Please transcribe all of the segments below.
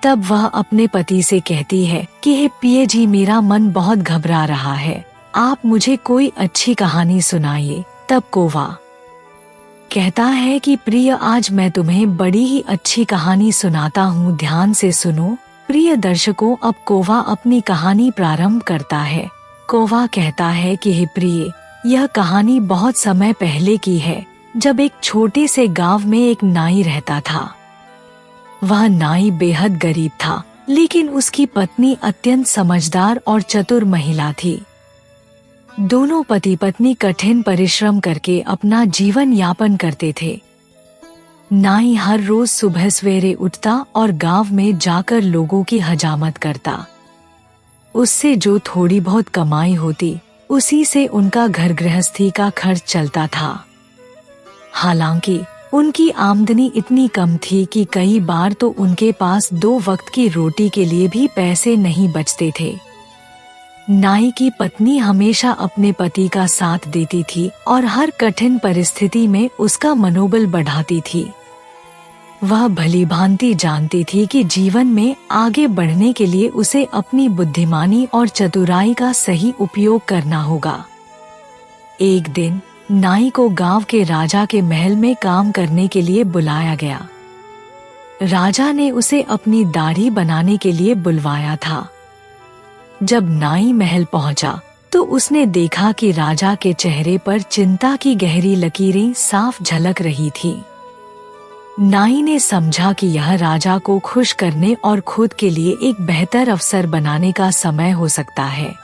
तब वह अपने पति से कहती है कि हे पिए जी, मेरा मन बहुत घबरा रहा है, आप मुझे कोई अच्छी कहानी सुनाइए। तब कौवा कहता है कि प्रिय, आज मैं तुम्हें बड़ी ही अच्छी कहानी सुनाता हूँ, ध्यान से सुनो। प्रिय दर्शकों, अब कौवा अपनी कहानी प्रारंभ करता है। कौवा कहता है कि हे प्रिय, यह कहानी बहुत समय पहले की है, जब एक छोटे से गांव में एक नाई रहता था। वह नाई बेहद गरीब था, लेकिन उसकी पत्नी अत्यंत समझदार और चतुर महिला थी। दोनों पति पत्नी कठिन परिश्रम करके अपना जीवन यापन करते थे। नाई हर रोज सुबह सवेरे उठता और गांव में जाकर लोगों की हजामत करता। उससे जो थोड़ी बहुत कमाई होती, उसी से उनका घर गृहस्थी का खर्च चलता था। हालांकि उनकी आमदनी इतनी कम थी कि कई बार तो उनके पास 2 वक्त की रोटी के लिए भी पैसे नहीं बचते थे। नाई की पत्नी हमेशा अपने पति का साथ देती थी और हर कठिन परिस्थिति में उसका मनोबल बढ़ाती थी। वह भलीभांति जानती थी कि जीवन में आगे बढ़ने के लिए उसे अपनी बुद्धिमानी और चतुराई का सही उपयोग करना होगा। एक दिन नाई को गांव के राजा के महल में काम करने के लिए बुलाया गया। राजा ने उसे अपनी दाढ़ी बनाने के लिए बुलवाया था। जब नाई महल पहुंचा तो उसने देखा कि राजा के चेहरे पर चिंता की गहरी लकीरें साफ झलक रही थी। नाई ने समझा कि यह राजा को खुश करने और खुद के लिए एक बेहतर अवसर बनाने का समय हो सकता है।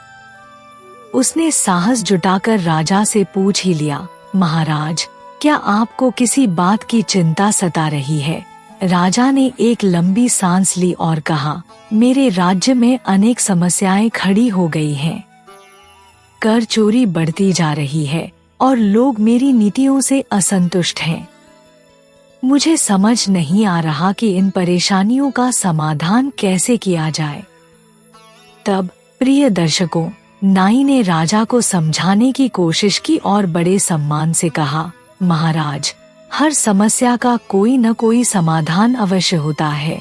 उसने साहस जुटाकर राजा से पूछ ही लिया, महाराज, क्या आपको किसी बात की चिंता सता रही है? राजा ने एक लंबी सांस ली और कहा, मेरे राज्य में अनेक समस्याएं खड़ी हो गई हैं। कर चोरी बढ़ती जा रही है और लोग मेरी नीतियों से असंतुष्ट हैं। मुझे समझ नहीं आ रहा कि इन परेशानियों का समाधान कैसे किया जाए। तब प्रिय दर्शकों, नाई ने राजा को समझाने की कोशिश की और बड़े सम्मान से कहा, महाराज, हर समस्या का कोई न कोई समाधान अवश्य होता है।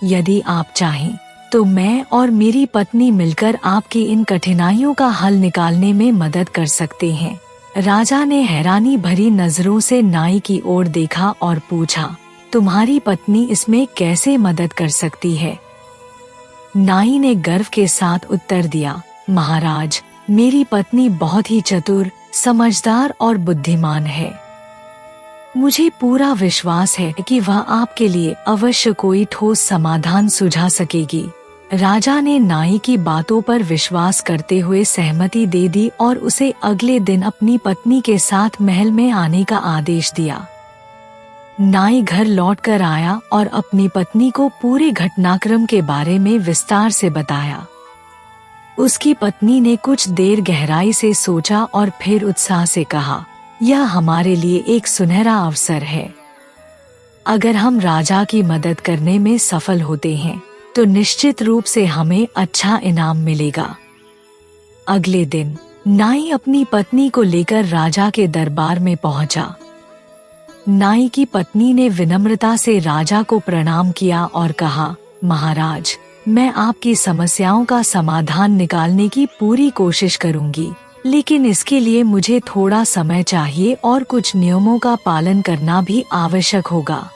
यदि आप चाहें तो मैं और मेरी पत्नी मिलकर आपकी इन कठिनाइयों का हल निकालने में मदद कर सकते हैं। राजा ने हैरानी भरी नजरों से नाई की ओर देखा और पूछा, तुम्हारी पत्नी इसमें कैसे मदद कर सकती है? नाई ने गर्व के साथ उत्तर दिया, महाराज, मेरी पत्नी बहुत ही चतुर, समझदार और बुद्धिमान है। मुझे पूरा विश्वास है कि वह आपके लिए अवश्य कोई ठोस समाधान सुझा सकेगी। राजा ने नाई की बातों पर विश्वास करते हुए सहमति दे दी और उसे अगले दिन अपनी पत्नी के साथ महल में आने का आदेश दिया। नाई घर लौटकर आया और अपनी पत्नी को पूरे घटनाक्रम के बारे में विस्तार से बताया। उसकी पत्नी ने कुछ देर गहराई से सोचा और फिर उत्साह से कहा, यह हमारे लिए एक सुनहरा अवसर है। अगर हम राजा की मदद करने में सफल होते हैं तो निश्चित रूप से हमें अच्छा इनाम मिलेगा। अगले दिन नाई अपनी पत्नी को लेकर राजा के दरबार में पहुंचा। नाई की पत्नी ने विनम्रता से राजा को प्रणाम किया और कहा, महाराज, मैं आपकी समस्याओं का समाधान निकालने की पूरी कोशिश करूंगी, लेकिन इसके लिए मुझे थोड़ा समय चाहिए और कुछ नियमों का पालन करना भी आवश्यक होगा।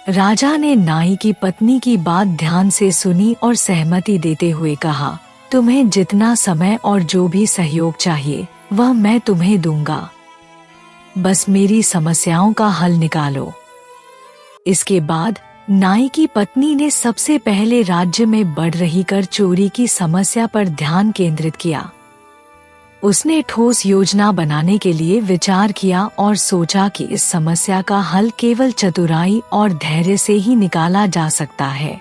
राजा ने नाई की पत्नी की बात ध्यान से सुनी और सहमति देते हुए कहा, तुम्हें जितना समय और जो भी सहयोग चाहिए वह मैं तुम्हें दूंगा। बस मेरी समस्याओं का हल निकालो। इसके बाद नाई की पत्नी ने सबसे पहले राज्य में बढ़ रही कर चोरी की समस्या पर ध्यान केंद्रित किया। उसने ठोस योजना बनाने के लिए विचार किया और सोचा कि इस समस्या का हल केवल चतुराई और धैर्य से ही निकाला जा सकता है।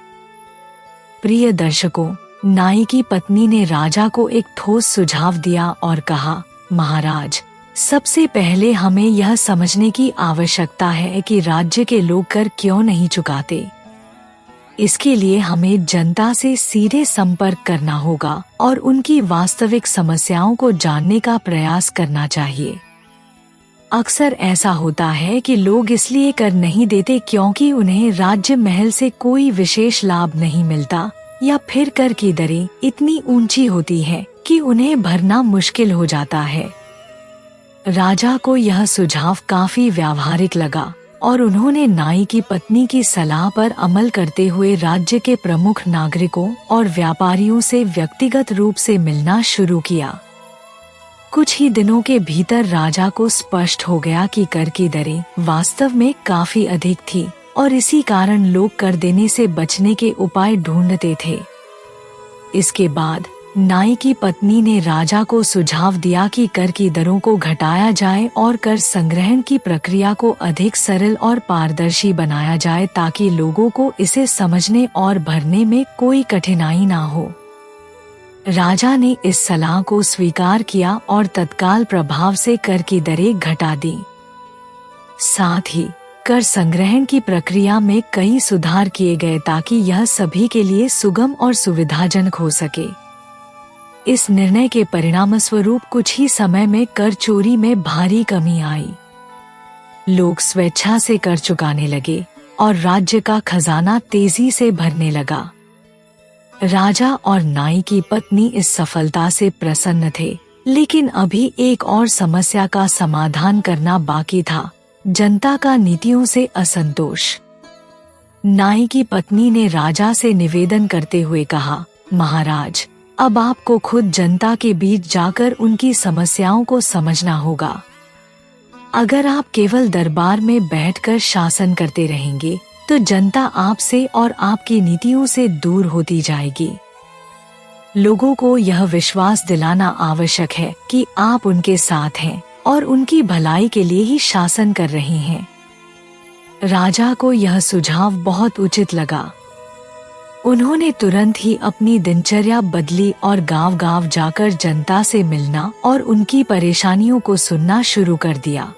प्रिय दर्शकों, नाई की पत्नी ने राजा को एक ठोस सुझाव दिया और कहा, महाराज, सबसे पहले हमें यह समझने की आवश्यकता है कि राज्य के लोग कर क्यों नहीं चुकाते। इसके लिए हमें जनता से सीधे संपर्क करना होगा और उनकी वास्तविक समस्याओं को जानने का प्रयास करना चाहिए। अक्सर ऐसा होता है कि लोग इसलिए कर नहीं देते क्योंकि उन्हें राज्य महल से कोई विशेष लाभ नहीं मिलता, या फिर कर की दरें इतनी ऊंची होती है कि उन्हें भरना मुश्किल हो जाता है। राजा को यह सुझाव काफी व्यावहारिक लगा और उन्होंने नाई की पत्नी की सलाह पर अमल करते हुए राज्य के प्रमुख नागरिकों और व्यापारियों से व्यक्तिगत रूप से मिलना शुरू किया। कुछ ही दिनों के भीतर राजा को स्पष्ट हो गया कि कर की दरें वास्तव में काफी अधिक थी और इसी कारण लोग कर देने से बचने के उपाय ढूंढते थे। इसके बाद नाई की पत्नी ने राजा को सुझाव दिया कि कर की दरों को घटाया जाए और कर संग्रहण की प्रक्रिया को अधिक सरल और पारदर्शी बनाया जाए ताकि लोगों को इसे समझने और भरने में कोई कठिनाई ना हो। राजा ने इस सलाह को स्वीकार किया और तत्काल प्रभाव से कर की दरें घटा दी। साथ ही कर संग्रहण की प्रक्रिया में कई सुधार किए गए ताकि यह सभी के लिए सुगम और सुविधाजनक हो सके। इस निर्णय के परिणामस्वरूप कुछ ही समय में कर चोरी में भारी कमी आई। लोग स्वेच्छा से कर चुकाने लगे और राज्य का खजाना तेजी से भरने लगा। राजा और नाई की पत्नी इस सफलता से प्रसन्न थे, लेकिन अभी एक और समस्या का समाधान करना बाकी था, जनता का नीतियों से असंतोष। नाई की पत्नी ने राजा से निवेदन करते हुए कहा, महाराज, अब आपको खुद जनता के बीच जाकर उनकी समस्याओं को समझना होगा। अगर आप केवल दरबार में बैठकर शासन करते रहेंगे तो जनता आपसे और आपकी नीतियों से दूर होती जाएगी। लोगों को यह विश्वास दिलाना आवश्यक है कि आप उनके साथ हैं और उनकी भलाई के लिए ही शासन कर रहे हैं। राजा को यह सुझाव बहुत उचित लगा। उन्होंने तुरंत ही अपनी दिनचर्या बदली और गांव-गांव जाकर जनता से मिलना और उनकी परेशानियों को सुनना शुरू कर दिया।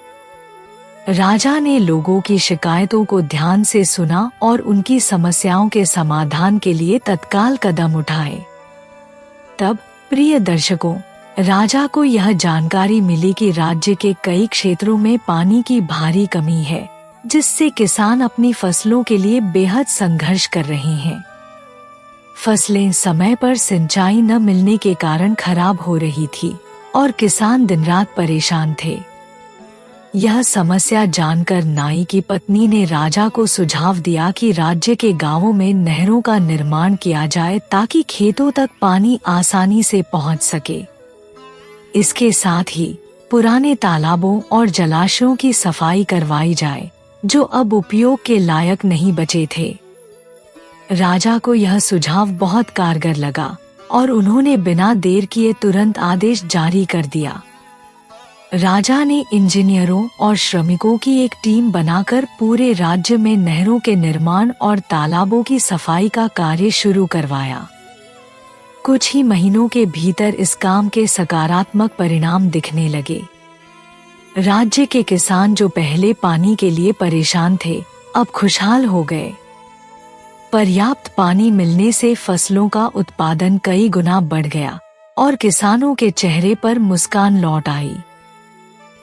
राजा ने लोगों की शिकायतों को ध्यान से सुना और उनकी समस्याओं के समाधान के लिए तत्काल कदम उठाए। तब प्रिय दर्शकों, राजा को यह जानकारी मिली कि राज्य के कई क्षेत्रों में पानी की भारी कमी है, जिससे किसान अपनी फसलों के लिए बेहद संघर्ष कर रहे हैं। फसलें समय पर सिंचाई न मिलने के कारण खराब हो रही थी और किसान दिन रात परेशान थे। यह समस्या जानकर नाई की पत्नी ने राजा को सुझाव दिया कि राज्य के गांवों में नहरों का निर्माण किया जाए ताकि खेतों तक पानी आसानी से पहुंच सके। इसके साथ ही पुराने तालाबों और जलाशयों की सफाई करवाई जाए, जो अब उपयोग के लायक नहीं बचे थे। राजा को यह सुझाव बहुत कारगर लगा और उन्होंने बिना देर किए तुरंत आदेश जारी कर दिया। राजा ने इंजीनियरों और श्रमिकों की एक टीम बनाकर पूरे राज्य में नहरों के निर्माण और तालाबों की सफाई का कार्य शुरू करवाया। कुछ ही महीनों के भीतर इस काम के सकारात्मक परिणाम दिखने लगे। राज्य के किसान जो पहले पानी के लिए परेशान थे, अब खुशहाल हो गए। पर्याप्त पानी मिलने से फसलों का उत्पादन कई गुना बढ़ गया और किसानों के चेहरे पर मुस्कान लौट आई।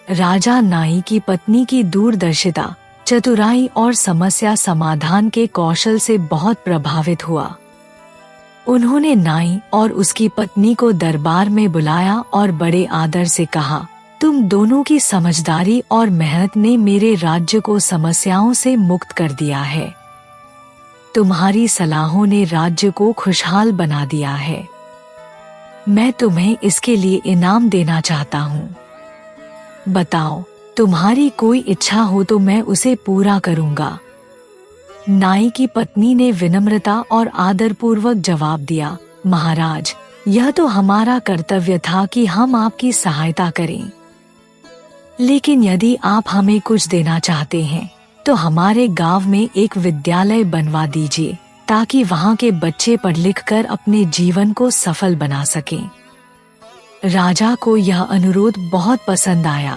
राजा नाई की पत्नी की दूरदर्शिता, चतुराई और समस्या समाधान के कौशल से बहुत प्रभावित हुआ। उन्होंने नाई और उसकी पत्नी को दरबार में बुलाया और बड़े आदर से कहा, तुम दोनों की समझदारी और मेहनत ने मेरे राज्य को समस्याओं से मुक्त कर दिया है। तुम्हारी सलाहों ने राज्य को खुशहाल बना दिया है। मैं तुम्हें इसके लिए इनाम देना चाहता हूँ। बताओ, तुम्हारी कोई इच्छा हो तो मैं उसे पूरा करूँगा। नाई की पत्नी ने विनम्रता और आदरपूर्वक जवाब दिया, महाराज, यह तो हमारा कर्तव्य था कि हम आपकी सहायता करें। लेकिन यदि आप हमें कुछ देना चाहते हैं तो हमारे गांव में एक विद्यालय बनवा दीजिए ताकि वहां के बच्चे पढ़ लिख कर अपने जीवन को सफल बना सकें। राजा को यह अनुरोध बहुत पसंद आया।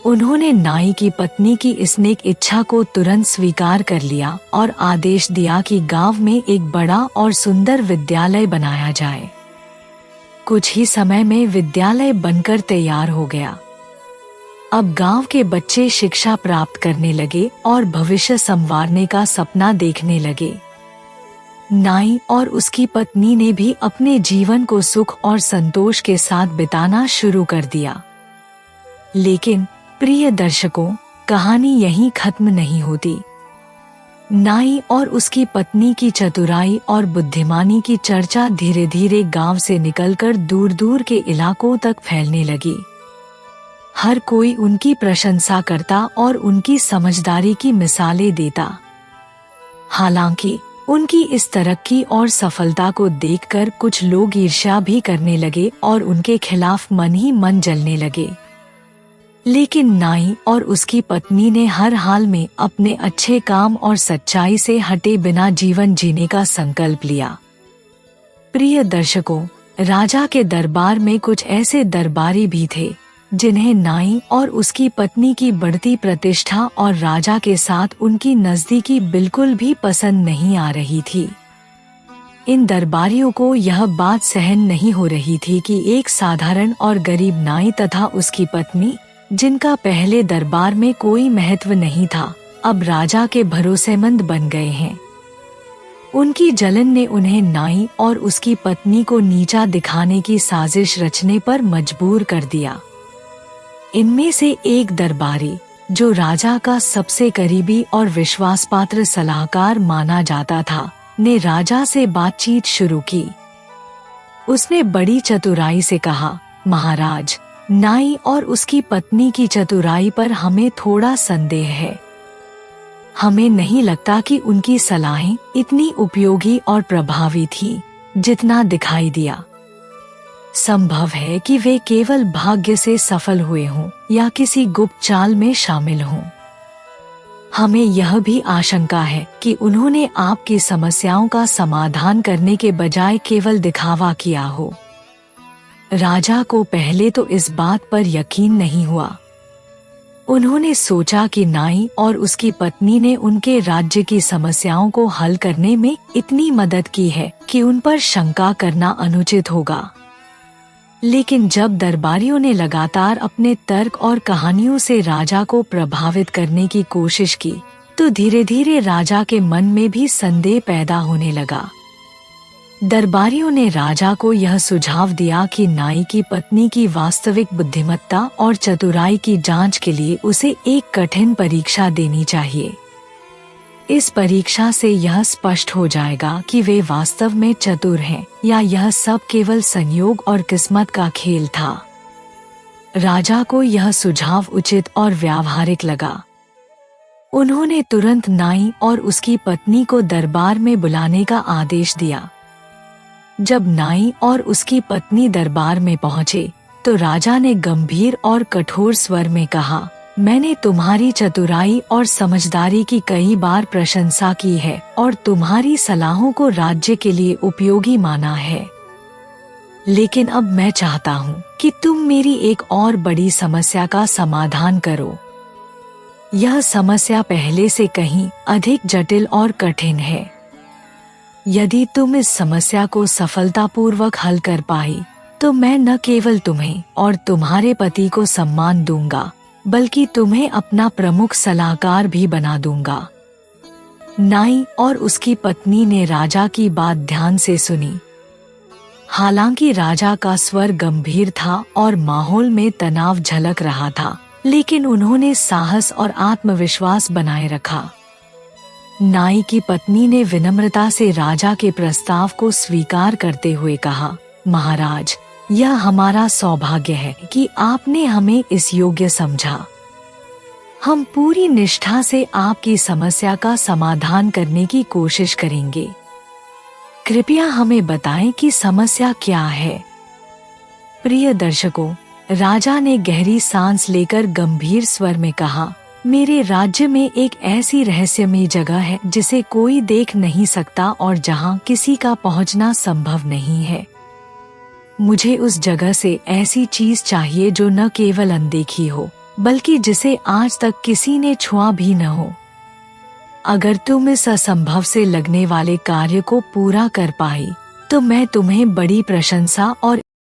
उन्होंने नाई की पत्नी की इस नेक इच्छा को तुरंत स्वीकार कर लिया और आदेश दिया कि गांव में एक बड़ा और सुंदर विद्यालय बनाया जाए। कुछ ही समय में विद्यालय बनकर तैयार हो गया। अब गांव के बच्चे शिक्षा प्राप्त करने लगे और भविष्य संवारने का सपना देखने लगे। नाई और उसकी पत्नी ने भी अपने जीवन को सुख और संतोष के साथ बिताना शुरू कर दिया। लेकिन प्रिय दर्शकों, कहानी यहीं खत्म नहीं होती। नाई और उसकी पत्नी की चतुराई और बुद्धिमानी की चर्चा धीरे धीरे गांव से निकलकर दूर दूर के इलाकों तक फैलने लगी। हर कोई उनकी प्रशंसा करता और उनकी समझदारी की मिसालें देता। हालांकि उनकी इस तरक्की और सफलता को देखकर कुछ लोग ईर्ष्या भी करने लगे और उनके खिलाफ मन ही मन जलने लगे। लेकिन नाई और उसकी पत्नी ने हर हाल में अपने अच्छे काम और सच्चाई से हटे बिना जीवन जीने का संकल्प लिया। प्रिय दर्शकों, राजा के दरबार में कुछ ऐसे दरबारी भी थे जिन्हें नाई और उसकी पत्नी की बढ़ती प्रतिष्ठा और राजा के साथ उनकी नजदीकी बिल्कुल भी पसंद नहीं आ रही थी। इन दरबारियों को यह बात सहन नहीं हो रही थी कि एक साधारण और गरीब नाई तथा उसकी पत्नी, जिनका पहले दरबार में कोई महत्व नहीं था, अब राजा के भरोसेमंद बन गए हैं। उनकी जलन ने उन्हें नाई और उसकी पत्नी को नीचा दिखाने की साजिश रचने पर मजबूर कर दिया। इनमें से एक दरबारी, जो राजा का सबसे करीबी और विश्वासपात्र सलाहकार माना जाता था, ने राजा से बातचीत शुरू की। उसने बड़ी चतुराई से कहा, महाराज, नाई और उसकी पत्नी की चतुराई पर हमें थोड़ा संदेह है। हमें नहीं लगता कि उनकी सलाहें इतनी उपयोगी और प्रभावी थीं, जितना दिखाई दिया। संभव है कि वे केवल भाग्य से सफल हुए हों या किसी गुप्त चाल में शामिल हों। हमें यह भी आशंका है कि उन्होंने आपकी समस्याओं का समाधान करने के बजाय केवल दिखावा किया हो। राजा को पहले तो इस बात पर यकीन नहीं हुआ। उन्होंने सोचा कि नाई और उसकी पत्नी ने उनके राज्य की समस्याओं को हल करने में इतनी मदद की है कि उन पर शंका करना अनुचित होगा। लेकिन जब दरबारियों ने लगातार अपने तर्क और कहानियों से राजा को प्रभावित करने की कोशिश की, तो धीरे धीरे राजा के मन में भी संदेह पैदा होने लगा। दरबारियों ने राजा को यह सुझाव दिया कि नाई की पत्नी की वास्तविक बुद्धिमत्ता और चतुराई की जांच के लिए उसे एक कठिन परीक्षा देनी चाहिए। इस परीक्षा से यह स्पष्ट हो जाएगा कि वे वास्तव में चतुर हैं या यह सब केवल संयोग और किस्मत का खेल था। राजा को यह सुझाव उचित और व्यावहारिक लगा। उन्होंने तुरंत नाई और उसकी पत्नी को दरबार में बुलाने का आदेश दिया। जब नाई और उसकी पत्नी दरबार में पहुंचे, तो राजा ने गंभीर और कठोर स्वर में कहा, मैंने तुम्हारी चतुराई और समझदारी की कई बार प्रशंसा की है और तुम्हारी सलाहों को राज्य के लिए उपयोगी माना है। लेकिन अब मैं चाहता हूँ कि तुम मेरी एक और बड़ी समस्या का समाधान करो। यह समस्या पहले से कहीं अधिक जटिल और कठिन है। यदि तुम इस समस्या को सफलतापूर्वक हल कर पाई, तो मैं न केवल तुम्हें और तुम्हारे पति को सम्मान दूंगा, बल्कि तुम्हें अपना प्रमुख सलाहकार भी बना दूंगा। नाई और उसकी पत्नी ने राजा की बात ध्यान से सुनी। हालांकि राजा का स्वर गंभीर था और माहौल में तनाव झलक रहा था, लेकिन उन्होंने साहस और आत्मविश्वास बनाए रखा। नाई की पत्नी ने विनम्रता से राजा के प्रस्ताव को स्वीकार करते हुए कहा, महाराज, यह हमारा सौभाग्य है कि आपने हमें इस योग्य समझा। हम पूरी निष्ठा से आपकी समस्या का समाधान करने की कोशिश करेंगे। कृपया हमें बताएं कि समस्या क्या है। प्रिय दर्शकों, राजा ने गहरी सांस लेकर गंभीर स्वर में कहा, मेरे राज्य में एक ऐसी रहस्यमयी जगह है जिसे कोई देख नहीं सकता और जहां किसी का पहुंचना संभव नहीं है। मुझे उस जगह से ऐसी चीज चाहिए जो न केवल अनदेखी हो, बल्कि जिसे आज तक किसी ने छुआ भी न हो। अगर तुम इस असंभव से लगने वाले कार्य को पूरा कर पाई, तो मैं तुम्हें बड़ी प्रशंसा और